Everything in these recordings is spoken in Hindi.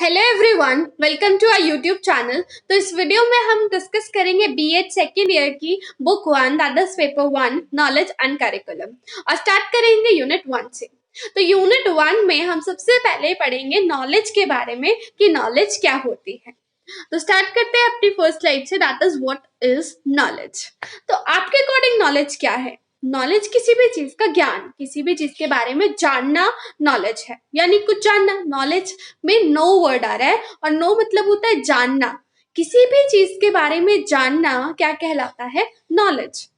Hello everyone, welcome to our YouTube channel. तो इस वीडियो में हम डिस्कस करेंगे B.ed सेकेंड ईयर की book 1 that is paper 1 knowledge and curriculum और स्टार्ट करेंगे यूनिट 1 से। तो यूनिट 1 में हम सबसे पहले पढ़ेंगे नॉलेज के बारे में कि नॉलेज क्या होती है। तो स्टार्ट करते हैं अपनी फर्स्ट स्लाइड से, that is what is knowledge. तो आपके अकॉर्डिंग नॉलेज क्या है? नॉलेज किसी भी चीज का ज्ञान, किसी भी चीज के बारे में जानना नॉलेज है, यानी कुछ जानना। नॉलेज में नो वर्ड आ रहा है और नो मतलब होता है जानना। किसी भी चीज के बारे में जानना क्या कहलाता है? नॉलेज।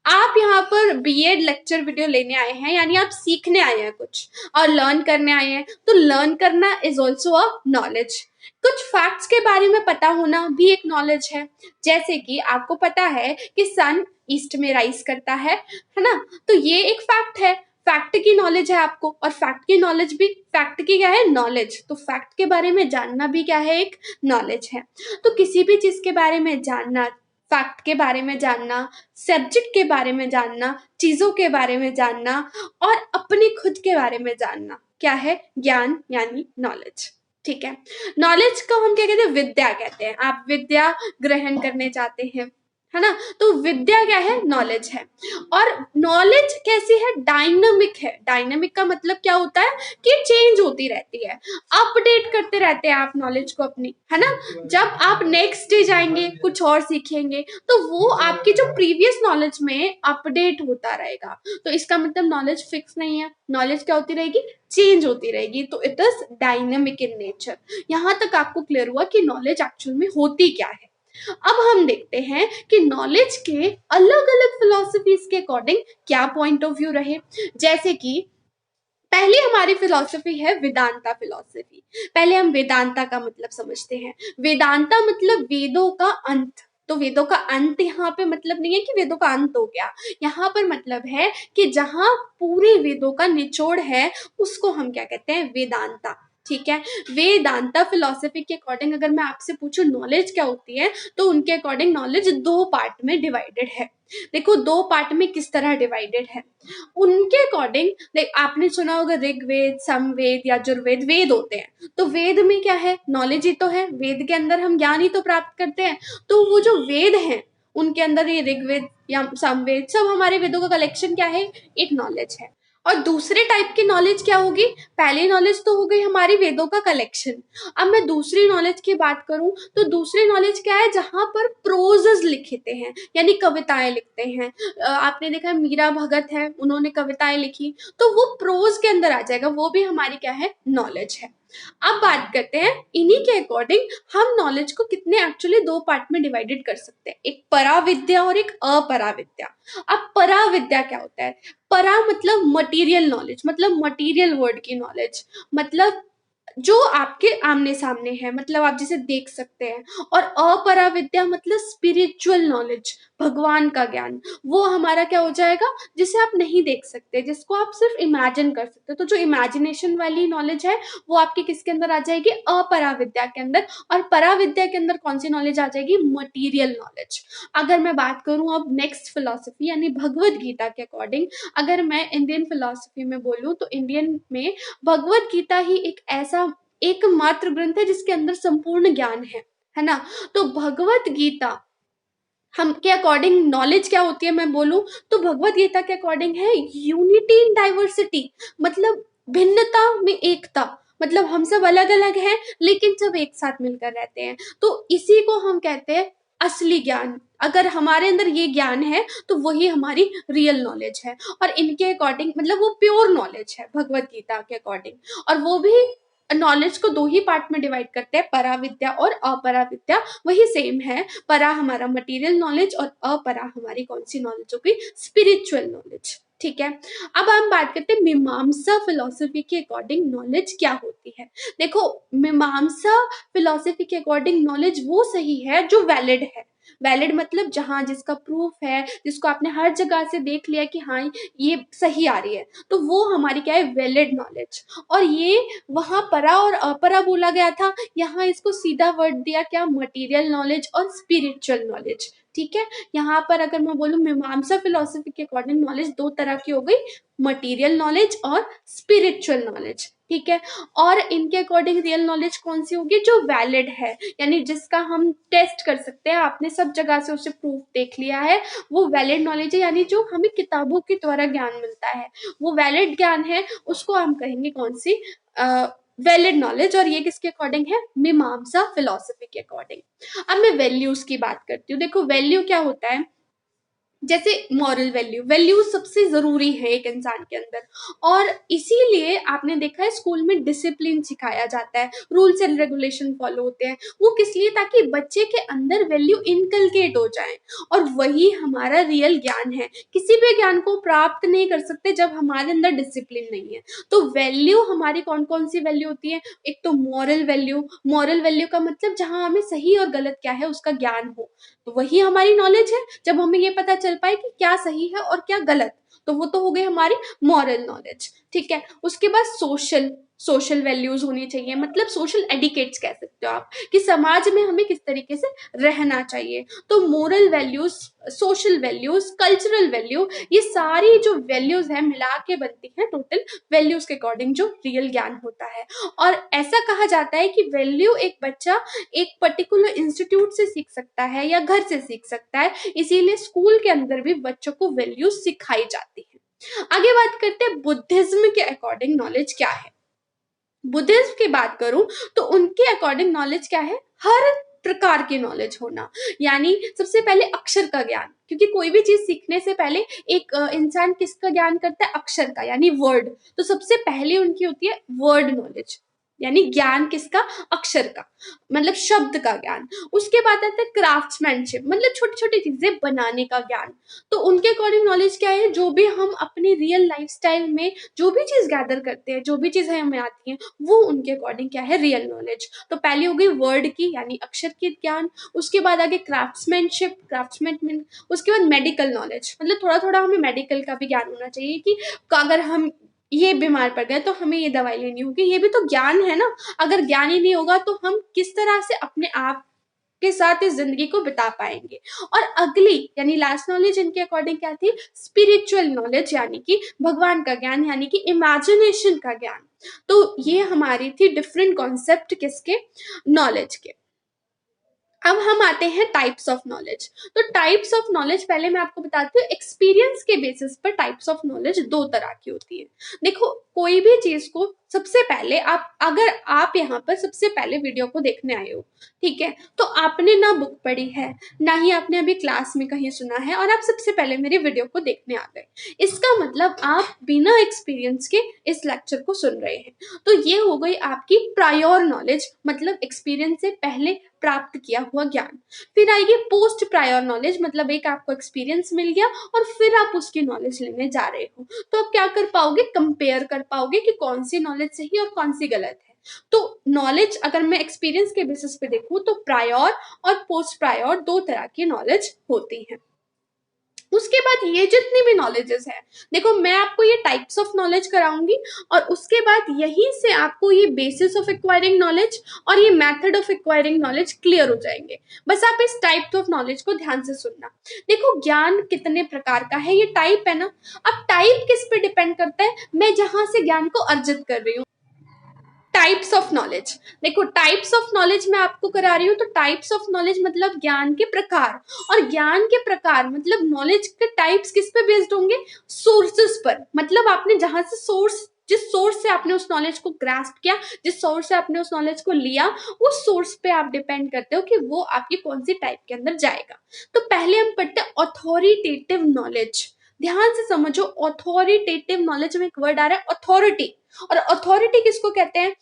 आप यहाँ पर B.ed लेक्चर वीडियो लेने आए हैं, यानी आप सीखने आए हैं कुछ और लर्न करने आए हैं, तो लर्न करना इज ऑल्सो अ नॉलेज। कुछ फैक्ट्स के बारे में पता होना भी एक नॉलेज है। जैसे कि आपको पता है कि सन ईस्ट में राइज करता है ना, तो ये एक फैक्ट है। फैक्ट की नॉलेज है आपको, और फैक्ट की नॉलेज भी, फैक्ट की क्या है? नॉलेज। तो फैक्ट के बारे में जानना भी क्या है? एक नॉलेज है। तो किसी भी चीज के बारे में जानना, फैक्ट के बारे में जानना, सब्जेक्ट के बारे में जानना, चीजों के बारे में जानना और अपने खुद के बारे में जानना क्या है? ज्ञान यानी नॉलेज। ठीक है। नॉलेज को हम क्या कहते हैं? विद्या कहते हैं। आप विद्या ग्रहण करने चाहते हैं, है ना, तो विद्या क्या है? नॉलेज है। और नॉलेज कैसी है? डायनामिक है। डायनामिक का मतलब क्या होता है कि चेंज होती रहती है, अपडेट करते रहते हैं आप नॉलेज को अपनी, है ना। जब आप नेक्स्ट डे जाएंगे कुछ और सीखेंगे, तो वो आपकी जो प्रीवियस नॉलेज में अपडेट होता रहेगा। तो इसका मतलब नॉलेज फिक्स नहीं है। नॉलेज क्या होती रहेगी? चेंज होती रहेगी। तो it is dynamic in nature. यहां तक आपको क्लियर हुआ कि नॉलेज एक्चुअल में होती क्या है। अब हम देखते हैं कि नॉलेज के अलग अलग फिलॉसफीज के अकॉर्डिंग क्या पॉइंट ऑफ व्यू रहे। जैसे कि पहली हमारी फिलॉसफी है वेदांता फिलॉसफी। पहले हम वेदांता का मतलब समझते हैं। वेदांता मतलब वेदों का अंत। तो वेदों का अंत यहाँ पे मतलब नहीं है कि वेदों का अंत हो गया। यहाँ पर मतलब है कि जहां पूरे वेदों का निचोड़ है, उसको हम क्या कहते हैं? वेदांता। ठीक है। वेदांता फिलॉसफी के अकॉर्डिंग अगर मैं आपसे पूछूं नॉलेज क्या होती है, तो उनके अकॉर्डिंग नॉलेज दो पार्ट में डिवाइडेड है। देखो दो पार्ट में किस तरह डिवाइडेड है उनके अकॉर्डिंग। आपने सुना होगा ऋग्वेद, समवेद या यजुर्वेद, वेद होते हैं। तो वेद में क्या है? नॉलेज ही तो है। वेद के अंदर हम ज्ञान ही तो प्राप्त करते हैं। तो वो जो वेद हैं उनके अंदर ये ऋग्वेद या समवेद, सब हमारे वेदों का कलेक्शन क्या है? एक नॉलेज है। और दूसरे टाइप की नॉलेज क्या होगी? पहली नॉलेज तो हो गई हमारी वेदों का कलेक्शन। अब मैं दूसरी नॉलेज की बात करूं, तो दूसरी नॉलेज क्या है? जहां पर प्रोजेस लिखते हैं, यानी कविताएं लिखते हैं। आपने देखा मीरा भगत है, उन्होंने कविताएं लिखी, तो वो प्रोज के अंदर आ जाएगा। वो भी हमारी क्या है? नॉलेज है। अब बात करते हैं इन्हीं के अकॉर्डिंग हम नॉलेज को कितने एक्चुअली दो पार्ट में डिवाइडेड कर सकते हैं, एक पराविद्या और एक अपराविद्या। अब पराविद्या क्या होता है? परा मतलब मटेरियल नॉलेज, मतलब मटेरियल वर्ड की नॉलेज, मतलब जो आपके आमने सामने है, मतलब आप जिसे देख सकते हैं। और अपराविद्या मतलब स्पिरिचुअल नॉलेज, भगवान का ज्ञान। वो हमारा क्या हो जाएगा? जिसे आप नहीं देख सकते, जिसको आप सिर्फ इमेजिन कर सकते हो। तो जो इमेजिनेशन वाली नॉलेज है वो आपके किसके अंदर आ जाएगी? अपराविद्या के अंदर। और पराविद्या के अंदर कौन सी नॉलेज आ जाएगी? Material knowledge. अगर मैं बात करूं अब नेक्स्ट फिलॉसफी यानी भगवत गीता के अकॉर्डिंग, अगर मैं इंडियन फिलॉसफी में बोलूं, तो इंडियन में भगवत गीता ही एक ऐसा एकमात्र ग्रंथ है जिसके अंदर संपूर्ण ज्ञान है ना। तो भगवत गीता हम के अकॉर्डिंग नॉलेज क्या होती है मैं बोलूं, तो भगवत गीता के अकॉर्डिंग है यूनिटी इन डाइवर्सिटी, मतलब भिन्नता में एकता। मतलब हम सब अलग अलग हैं लेकिन सब एक साथ मिलकर रहते हैं। तो इसी को हम कहते हैं असली ज्ञान। अगर हमारे अंदर ये ज्ञान है तो वही हमारी रियल नॉलेज है। और इनके अकॉर्डिंग मतलब वो प्योर नॉलेज है भगवत गीता के अकॉर्डिंग। और वो भी नॉलेज को दो ही पार्ट में डिवाइड करते हैं, पराविद्या और अपराविद्या। वही सेम है। परा हमारा मटेरियल नॉलेज और अपरा हमारी कौन सी नॉलेज हो गई? Spiritual knowledge. ठीक है। अब हम बात करते हैं मीमांसा फिलॉसफी के अकॉर्डिंग नॉलेज क्या होती है। देखो मीमांसा फिलॉसफी के अकॉर्डिंग नॉलेज वो सही है जो वैलिड है। वैलिड मतलब जहां जिसका प्रूफ है, जिसको आपने हर जगह से देख लिया कि हाँ ये सही आ रही है, तो वो हमारी क्या है? Valid knowledge. और ये वहां परा और अपरा बोला गया था, यहाँ इसको सीधा वर्ड दिया क्या? मटेरियल नॉलेज और स्पिरिचुअल नॉलेज। ठीक है। यहाँ पर अगर मैं बोलूं मीमांसा फिलॉसफी के अकॉर्डिंग नॉलेज दो तरह की हो गई, मटेरियल नॉलेज और स्पिरिचुअल नॉलेज। ठीक है। और इनके अकॉर्डिंग रियल नॉलेज कौन सी होगी, जो वैलिड है, यानी जिसका हम टेस्ट कर सकते हैं, आपने सब जगह से उसे प्रूफ देख लिया है, वो वैलिड नॉलेज है, यानी जो हमें किताबों के द्वारा ज्ञान मिलता है वो वैलिड ज्ञान है, उसको हम कहेंगे कौन सी, वैलिड नॉलेज। और ये किसके अकॉर्डिंग है, मीमांसा फिलॉसफी के अकॉर्डिंग। अब मैं वैल्यूज की बात करती हूँ। देखो वैल्यू क्या होता है, जैसे मॉरल वैल्यू, वैल्यू सबसे जरूरी है एक इंसान के अंदर, और इसीलिए आपने देखा है स्कूल में डिसिप्लिन सिखाया जाता है, रूल्स एंड रेगुलेशन फॉलो होते हैं, वो किस लिए, ताकि बच्चे के अंदर वैल्यू इनकलकेट हो जाए, और वही हमारा रियल ज्ञान है। किसी भी ज्ञान को प्राप्त नहीं कर सकते जब हमारे अंदर डिसिप्लिन नहीं है। तो वैल्यू हमारी कौन कौन सी वैल्यू होती है, एक तो मॉरल वैल्यू, मॉरल वैल्यू का मतलब जहां हमें सही और गलत क्या है उसका ज्ञान हो, तो वही हमारी नॉलेज है। जब हमें ये पता चल पाए कि क्या सही है और क्या गलत, तो वो तो हो गई हमारी मॉरल नॉलेज। ठीक है। उसके बाद सोशल, सोशल वैल्यूज होनी चाहिए, मतलब सोशल एडिकेट्स कह सकते हो आप, कि समाज में हमें किस तरीके से रहना चाहिए। तो moral values, social values, cultural value, ये सारी जो वैल्यूज है मिला के बनती है टोटल वैल्यूज के अकॉर्डिंग जो रियल ज्ञान होता है। और ऐसा कहा जाता है कि वैल्यू एक बच्चा एक पर्टिकुलर इंस्टीट्यूट से सीख सकता है या घर से सीख सकता है, इसीलिए स्कूल के अंदर भी बच्चों को वैल्यूज सिखाई जाती है। आगे बात करते हैं बुद्धिज्म के अकॉर्डिंग नॉलेज क्या है। बुद्धिज्म की बात करूं तो उनके अकॉर्डिंग नॉलेज क्या है, हर प्रकार की नॉलेज होना, यानी सबसे पहले अक्षर का ज्ञान, क्योंकि कोई भी चीज सीखने से पहले एक इंसान किसका ज्ञान करता है, अक्षर का, यानी वर्ड। तो सबसे पहले उनकी होती है वर्ड नॉलेज, यानी ज्ञान किसका, अक्षर का, मतलब शब्द का ज्ञान। उसके बाद आता है क्राफ्ट्समैनशिप, मतलब छोटी छोटी चीजें बनाने का ज्ञान। तो उनके अकॉर्डिंग नॉलेज क्या है, जो भी हम अपनी रियल लाइफस्टाइल में जो भी चीज गैदर करते हैं, जो भी चीजें हमें आती हैं, वो उनके अकॉर्डिंग क्या है, रियल नॉलेज। तो पहली हो गई वर्ड की, यानी अक्षर की ज्ञान। उसके बाद आगे क्राफ्ट्समैनशिप, क्राफ्ट्समैन। उसके बाद मेडिकल नॉलेज, मतलब थोड़ा थोड़ा हमें मेडिकल का भी ज्ञान होना चाहिए, कि अगर हम ये बीमार पड़ गए तो हमें ये दवाई लेनी होगी, ये भी तो ज्ञान है ना। अगर ज्ञान ही नहीं होगा तो हम किस तरह से अपने आप के साथ इस जिंदगी को बिता पाएंगे। और अगली यानी लास्ट नॉलेज इनके अकॉर्डिंग क्या थी, स्पिरिचुअल नॉलेज, यानी कि भगवान का ज्ञान, यानी कि इमेजिनेशन का ज्ञान। तो ये हमारी थी डिफरेंट कॉन्सेप्ट किसके, नॉलेज के। अब हम आते हैं टाइप्स ऑफ नॉलेज। तो टाइप्स ऑफ नॉलेज पहले मैं आपको बताती हूँ, एक्सपीरियंस के बेसिस पर टाइप्स ऑफ नॉलेज दो तरह की होती है। देखो कोई भी चीज को सबसे पहले आप, अगर आप यहाँ पर सबसे पहले वीडियो को देखने आए हो, ठीक है, तो आपने ना बुक पढ़ी है, ना ही आपने अभी क्लास में कहीं सुना है, और आप सबसे पहले मेरी वीडियो को देखने आ गए, इसका मतलब आप बिना एक्सपीरियंस के इस लेक्चर को सुन रहे हैं। तो ये हो गई आपकी प्रायोर नॉलेज, मतलब एक्सपीरियंस से पहले प्राप्त किया हुआ ज्ञान। फिर आएगी पोस्ट प्रायर नॉलेज, मतलब एक आपको एक्सपीरियंस मिल गया और फिर आप उसकी नॉलेज लेने जा रहे हो, तो आप क्या कर पाओगे, कंपेयर कर पाओगे कि कौन सी नॉलेज सही और कौन सी गलत है। तो नॉलेज अगर मैं एक्सपीरियंस के बेसिस पे देखूं तो प्रायर और पोस्ट प्रायर दो तरह की नॉलेज होती है। उसके बाद ये जितनी भी नॉलेजेस है, देखो मैं आपको ये टाइप्स ऑफ नॉलेज कराऊंगी, और उसके बाद यहीं से आपको ये बेसिस ऑफ एक्वायरिंग नॉलेज और ये method of acquiring knowledge clear हो जाएंगे। बस आप इस टाइप ऑफ नॉलेज को ध्यान से सुनना। देखो ज्ञान कितने प्रकार का है, ये टाइप है ना। अब टाइप किस पे डिपेंड करता है, मैं जहां से ज्ञान को अर्जित कर रही हूँ। टाइप्स ऑफ नॉलेज, देखो टाइप्स ऑफ नॉलेज मैं आपको करा रही हूँ, तो टाइप्स ऑफ नॉलेज मतलब ज्ञान के प्रकार, और ज्ञान के प्रकार मतलब नॉलेज के टाइप्स किस पे बेस्ड होंगे, सोर्सेस पर, मतलब आपने जहां से सोर्स, जिस सोर्स से आपने उस नॉलेज को ग्रास्प किया, जिस सोर्स से आपने उस नॉलेज को लिया, उस सोर्स पे आप डिपेंड करते हो कि वो आपकी कौन सी टाइप के अंदर जाएगा। तो पहले हम पढ़ते हैं अथॉरिटेटिव नॉलेज। ध्यान से समझो, अथॉरिटेटिव नॉलेज में एक वर्ड आ रहा है अथॉरिटी, और अथॉरिटी किसको कहते हैं,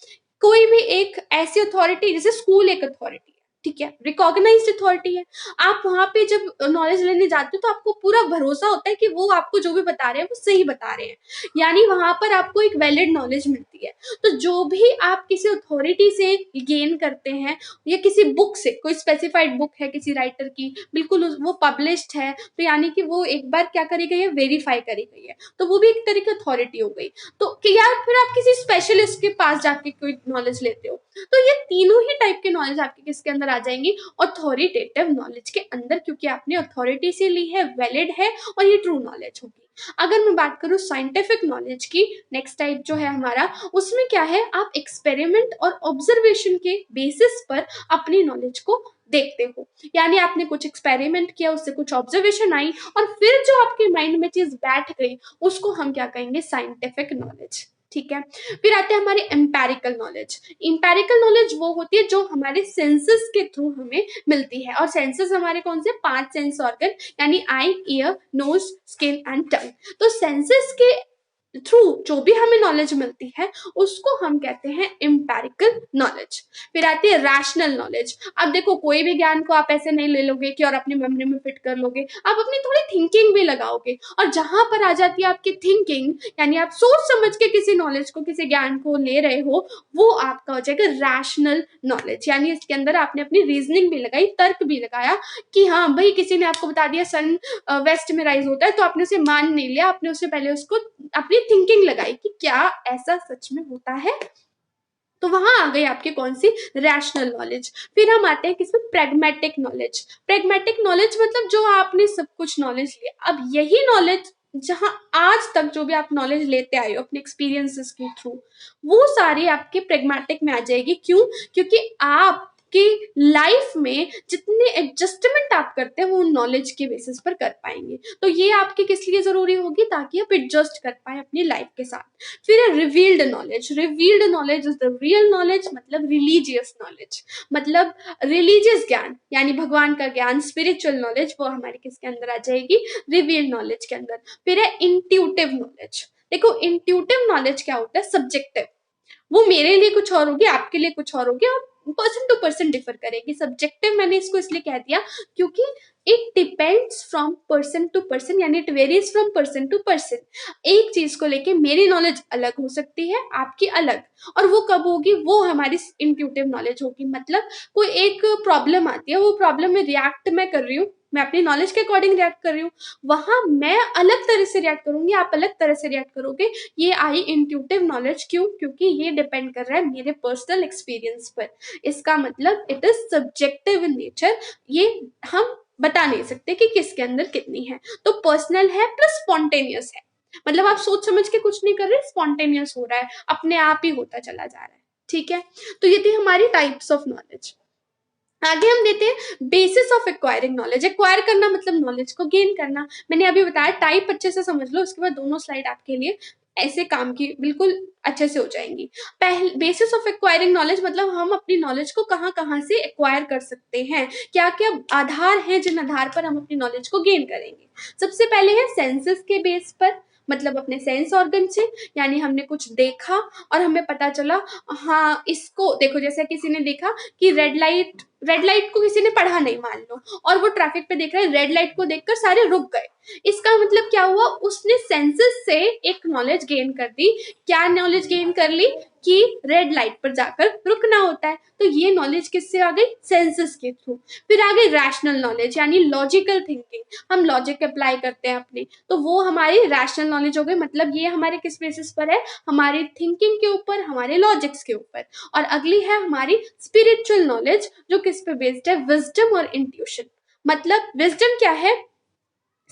कोई भी एक ऐसी अथॉरिटी, जैसे स्कूल एक अथॉरिटी है, ठीक है, रिकॉग्नाइज्ड अथॉरिटी है। आप वहां पे जब नॉलेज लेने जाते हो तो आपको पूरा भरोसा होता है कि वो आपको जो भी बता रहे हैं वो सही बता रहे हैं, यानी वहां पर आपको एक वैलिड नॉलेज मिलती है। तो जो भी आप किसी अथॉरिटी से गेन करते हैं, या किसी बुक से, कोई स्पेसिफाइड बुक है किसी राइटर की, बिल्कुल वो पब्लिश्ड है, तो यानी कि वो एक बार क्या करी गई है, वेरीफाई करी गई है, तो वो भी एक तरह की अथॉरिटी हो गई। तो यार फिर आप किसी स्पेशलिस्ट के पास जाके कोई नॉलेज लेते हो, तो ये तीनों ही टाइप के नॉलेज आपके किसके अंदर आ जाएंगी, अथॉरिटेटिव नॉलेज के अंदर, क्योंकि आपने अथॉरिटी से ली है, वैलिड है, और ये ट्रू नॉलेज होगी। अगर मैं बात करूँ साइंटिफिक नॉलेज की, नेक्स्ट टाइप जो है हमारा, उसमें क्या है, आप एक्सपेरिमेंट और ऑब्जर्वेशन के बेसिस पर अपनी नॉलेज को देखते हो। यानी आपने कुछ एक्सपेरिमेंट किया, उससे कुछ ऑब्जर्वेशन आई और फिर जो आपके माइंड में चीज बैठ गई, उसको हम क्या कहेंगे, साइंटिफिक नॉलेज। ठीक है। फिर आते हैं हमारे एम्पेरिकल नॉलेज। एम्पेरिकल नॉलेज वो होती है जो हमारे सेंसेस के थ्रू हमें मिलती है, और सेंसेस हमारे कौन से, 5 सेंस ऑर्गन, यानी eye, ear, nose, skin and tongue. तो सेंसेस के थ्रू जो भी हमें नॉलेज मिलती है उसको हम कहते हैं एम्पेरिकल नॉलेज। फिर आती है रैशनल नॉलेज। अब देखो, कोई भी ज्ञान को आप ऐसे नहीं ले लोगे कि और अपनी मेमोरी में फिट कर लोगे, आप अपनी थोड़ी थिंकिंग भी लगाओगे, और जहां पर आ जाती है आपकी थिंकिंग, यानी आप सोच समझ के किसी नॉलेज को, किसी ज्ञान को ले रहे हो, वो आपका हो जाएगा रैशनल नॉलेज। यानी इसके अंदर आपने अपनी रीजनिंग भी लगाई, तर्क भी लगाया कि हाँ भाई, किसी ने आपको बता दिया सन वेस्ट में राइज होता है, तो आपने उसे मान नहीं लिया, आपने उससे पहले उसको अपनी थिंकिंग लगाई कि क्या ऐसा सच में होता है। तो वहां आ गई आपकी कौन सी, रैशनल नॉलेज। फिर हम आते हैं किसमें, प्रैग्मेटिक नॉलेज। प्रैग्मेटिक नॉलेज मतलब जो आपने सब कुछ नॉलेज लिया, अब यही नॉलेज जहां आज तक जो भी आप नॉलेज लेते आए हो अपने एक्सपीरियंसेस के थ्रू, वो सारी आपके प्रैग्मेटिक में आ जाएगी। क्यों? क्योंकि आप कि लाइफ में जितने एडजस्टमेंट आप करते हैं वो नॉलेज के बेसिस पर कर पाएंगे। तो ये आपके किस लिए जरूरी होगी, ताकि आप एडजस्ट कर पाए अपनी लाइफ के साथ। फिर है revealed knowledge. Revealed knowledge is the real knowledge, मतलब रिलीजियस नॉलेज, मतलब रिलीजियस ज्ञान, यानी भगवान का ज्ञान, स्पिरिचुअल नॉलेज, वो हमारे किसके अंदर आ जाएगी, रिवील्ड नॉलेज के अंदर। फिर है इंट्यूटिव नॉलेज। देखो, इंट्यूटिव नॉलेज क्या होता है, सब्जेक्टिव, वो मेरे लिए कुछ और होगी, आपके लिए कुछ और होगी, और पर्सन टू पर्सन डिफर करेगी। सब्जेक्टिव मैंने इसको इसलिए कह दिया क्योंकि it depends from person to person, यानी it varies from person to person. एक चीज को लेके मेरी नॉलेज अलग हो सकती है, आपकी अलग, और वो कब होगी, वो हमारी इंट्यूटिव नॉलेज होगी। मतलब कोई एक प्रॉब्लम आती है, वो प्रॉब्लम में रिएक्ट मैं कर रही हूँ, मैं अपनी नॉलेज के अकॉर्डिंग रिएक्ट कर रही हूँ, वहां मैं अलग तरह से रिएक्ट करूंगी, आप अलग तरह से रिएक्ट करोगे। ये आई इंट्यूटिव नॉलेज। क्यों? क्योंकि ये डिपेंड कर रहा है मेरे पर्सनल एक्सपीरियंस पर। इसका मतलब it is subjective in nature, ये हम बता नहीं सकते कि किसके अंदर कितनी है। तो पर्सनल है प्लस स्पॉन्टेनियस है, मतलब आप सोच समझ के कुछ नहीं कर रहे, स्पॉन्टेनियस हो रहा है, अपने आप ही होता चला जा रहा है। ठीक है। तो ये थी हमारी टाइप्स ऑफ नॉलेज। आगे हम देते हैं basis of acquiring knowledge. Acquire करना मतलब नॉलेज को गेन करना। मैंने अभी बताया, टाइप अच्छे से समझ लो, उसके बाद दोनों स्लाइड आपके लिए ऐसे काम की बिल्कुल अच्छे से हो जाएंगी। पहले बेसिस ऑफ एक्वायरिंग नॉलेज मतलब हम अपनी नॉलेज को कहाँ कहाँ से एक्वायर कर सकते हैं, क्या क्या आधार हैं जिन आधार पर हम अपनी नॉलेज को गेन करेंगे। सबसे पहले है सेंसेस के बेस पर, मतलब अपने सेंस ऑर्गन से, यानी हमने कुछ देखा और हमें पता चला, हाँ इसको देखो, जैसे किसी ने देखा कि रेड लाइट को किसी ने पढ़ा नहीं मान लो, और वो ट्रैफिक पे देख रहा है, रेड लाइट को देखकर सारे रुक गए। इसका मतलब क्या हुआ, उसने सेंसेस से एक नॉलेज गेन कर दी। क्या नॉलेज गेन कर ली, कि रेड लाइट पर जाकर रुकना होता है। तो ये नॉलेज किससे आ गई, सेंसेस के थ्रू। फिर आ गई रैशनल नॉलेज, यानी लॉजिकल थिंकिंग, हम लॉजिक अप्लाई करते हैं अपने, तो वो हमारी रैशनल नॉलेज हो गई। मतलब ये हमारे किस बेसिस पर है, हमारी थिंकिंग के ऊपर, हमारे लॉजिक्स के ऊपर। और अगली है हमारी स्पिरिचुअल नॉलेज, जो किस पे बेस्ड है, विजडम और इंट्यूशन। मतलब विजडम क्या है,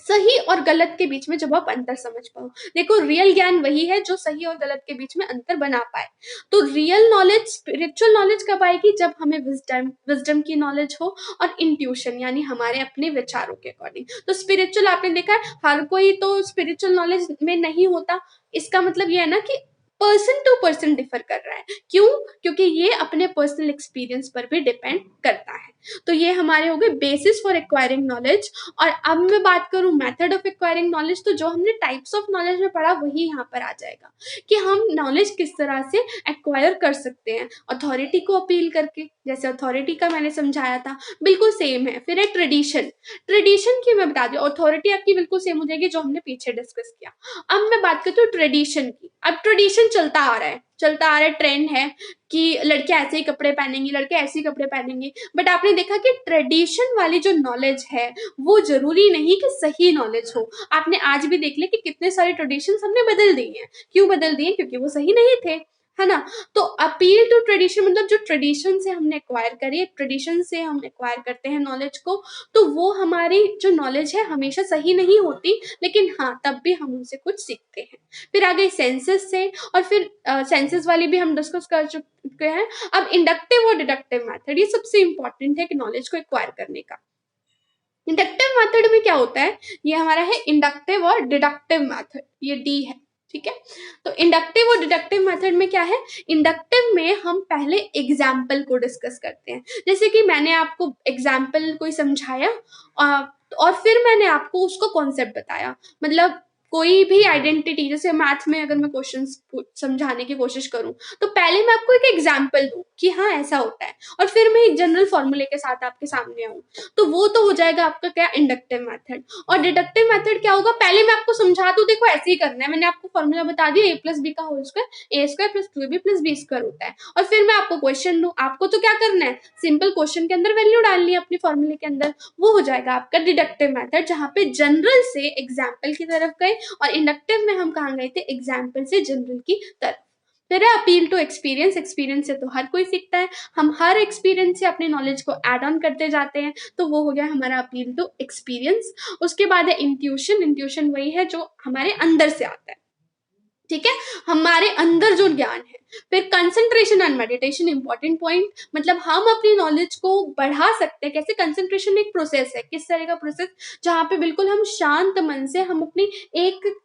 सही और गलत के बीच में जब आप अंतर समझ पाओ। देखो, रियल ज्ञान वही है जो सही और गलत के बीच में अंतर बना पाए। तो रियल नॉलेज, स्पिरिचुअल नॉलेज कब आएगी, जब हमें विजडम की नॉलेज हो, और इंट्यूशन यानी हमारे अपने विचारों के अकॉर्डिंग। तो स्पिरिचुअल आपने देखा है, हर कोई तो स्पिरिचुअल नॉलेज में नहीं होता। इसका मतलब ये है ना कि पर्सन टू पर्सन डिफर कर रहा है। क्यों? क्योंकि ये अपने पर्सनल एक्सपीरियंस पर भी डिपेंड करता है। तो ये हमारे हो गए बेसिस फॉर एक्वायरिंग नॉलेज। और अब मैं बात करूं मेथड ऑफ एक्वायरिंग नॉलेज, तो जो हमने टाइप्स ऑफ नॉलेज में पढ़ा वही यहाँ पर आ जाएगा कि हम नॉलेज किस तरह से एक्वायर कर सकते हैं। अथॉरिटी को अपील करके, जैसे अथॉरिटी का मैंने समझाया था, बिल्कुल सेम है। फिर है ट्रेडिशन। ट्रेडिशन की मैं बता दी, अथॉरिटी आपकी बिल्कुल सेम हो जाएगी जो हमने पीछे डिस्कस किया। अब मैं बात करती हूँ ट्रेडिशन की। अब ट्रेडिशन चलता आ रहा है, ट्रेंड है कि लड़के ऐसे ही कपड़े पहनेंगे, लड़के ऐसे ही कपड़े पहनेंगे। बट आपने देखा कि ट्रेडिशन वाली जो नॉलेज है वो जरूरी नहीं कि सही नॉलेज हो। आपने आज भी देख लिया कि कितने सारे ट्रेडिशंस हमने बदल दिए हैं। क्यों बदल दिए? क्योंकि वो सही नहीं थे, है ना। तो अपील टू ट्रेडिशन मतलब जो ट्रेडिशन से हमने एक्वायर करी है, ट्रेडिशन से हम एक्वायर करते हैं नॉलेज को, तो वो हमारी जो नॉलेज है हमेशा सही नहीं होती, लेकिन हाँ तब भी हम उनसे कुछ सीखते हैं। फिर आ गई सेंसेस से, और फिर सेंसेस वाली भी हम डिस्कस कर चुके हैं। अब इंडक्टिव और डिडक्टिव मेथड, ये सबसे इंपॉर्टेंट है कि नॉलेज को एक्वायर करने का। इंडक्टिव मेथड में क्या होता है, ये हमारा है इंडक्टिव और डिडक्टिव मेथड, ये डी है, ठीक है। तो इंडक्टिव और डिडक्टिव मेथड में क्या है, इंडक्टिव में हम पहले एग्जाम्पल को डिस्कस करते हैं, जैसे कि मैंने आपको एग्जाम्पल कोई समझाया और फिर मैंने आपको उसको कॉन्सेप्ट बताया। मतलब कोई भी आइडेंटिटी, जैसे मैथ में अगर मैं क्वेश्चंस समझाने की कोशिश करूं, तो पहले मैं आपको एक एग्जाम्पल दूं कि हाँ ऐसा होता है, और फिर मैं एक जनरल फॉर्मूले के साथ आपके सामने आऊं, तो वो तो हो जाएगा आपका क्या, इंडक्टिव मेथड। और डिडक्टिव मेथड क्या होगा, पहले मैं आपको समझा दूं, देखो ऐसे ही करना है, मैंने आपको फॉर्मूला बता दिया, a प्लस बी का whole square, A square plus 2ab plus B square होता है, और फिर मैं आपको क्वेश्चन दूं, आपको तो क्या करना है, सिंपल क्वेश्चन के अंदर वैल्यू डालनी है अपनी फॉर्मूले के अंदर, वो हो जाएगा आपका डिडक्टिव मेथड, जहां पे जनरल से एग्जाम्पल की तरफ गए, और इंडक्टिव में हम कहाँ गए थे, एग्जाम्पल से जनरल की तरफ। फिर है अपील टू एक्सपीरियंस, एक्सपीरियंस से तो हर कोई सीखता है, हम हर एक्सपीरियंस से अपने नॉलेज को ऐड ऑन करते जाते हैं, तो वो हो गया हमारा अपील टू एक्सपीरियंस। उसके बाद है इंट्यूशन, इंट्यूशन वही है जो हमारे अंदर से आता है, ठीक है, हमारे अंदर जो ज्ञान है। फिर concentration and meditation, important point, मतलब हम अपनी नॉलेज को बढ़ा सकते हैं कैसे। कंसंट्रेशन एक प्रोसेस है, किस तरह का प्रोसेस, जहाँ पे बिल्कुल हम शांत मन से हम अपनी एक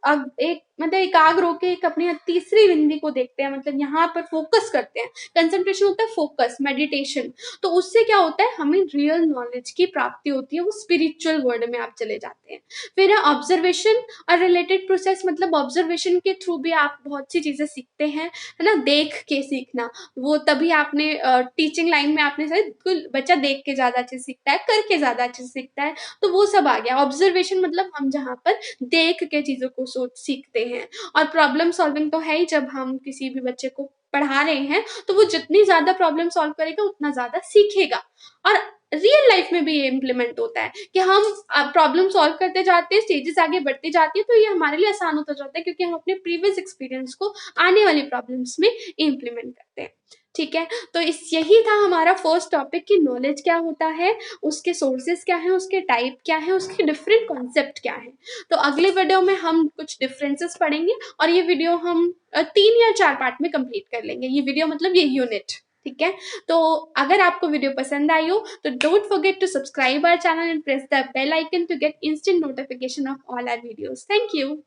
मतलब एकाग्र होकर एक अपनी तीसरी बिंदी को देखते हैं, मतलब यहाँ पर फोकस करते हैं। कंसंट्रेशन होता है फोकस, मेडिटेशन, तो उससे क्या होता है, हमें रियल नॉलेज की प्राप्ति होती है, वो स्पिरिचुअल वर्ल्ड में आप चले जाते हैं। फिर है ऑब्जर्वेशन और रिलेटेड प्रोसेस, मतलब ऑब्जर्वेशन के थ्रू भी आप बहुत सी चीजें सीखते हैं, है ना, देख के सीखना, वो तभी आपने टीचिंग लाइन में आपने शायद बिल्कुल, बच्चा देख के ज्यादा अच्छे सीखता है, करके ज्यादा अच्छे सीखता है, तो वो सब आ गया ऑब्जर्वेशन, मतलब हम जहाँ पर देख के चीजों को सोच सीखते हैं। और प्रॉब्लम सॉल्विंग तो है ही, जब हम किसी भी बच्चे को पढ़ा रहे हैं, तो वो जितनी ज्यादा प्रॉब्लम सॉल्व करेगा उतना ज्यादा सीखेगा। और रियल लाइफ में भी ये इम्प्लीमेंट होता है कि हम प्रॉब्लम सॉल्व करते जाते हैं, स्टेजेस आगे बढ़ती जाती है, तो ये हमारे लिए आसान होता जाता है, क्योंकि हम अपने प्रीवियस एक्सपीरियंस को आने वाली प्रॉब्लम्स में इम्प्लीमेंट करते हैं, ठीक है। तो यही था हमारा फर्स्ट टॉपिक कि नॉलेज क्या होता है, उसके सोर्सेज क्या है, उसके टाइप क्या है, उसके डिफरेंट कॉन्सेप्ट क्या है। तो अगले वीडियो में हम कुछ डिफरेंसेस पढ़ेंगे, और ये वीडियो हम 3 या 4 पार्ट में कंप्लीट कर लेंगे, ये वीडियो मतलब ये यूनिट, ठीक है। तो अगर आपको वीडियो पसंद आई हो, तो don't forget to subscribe our channel and press the bell icon to get instant notification of all our videos. Thank you.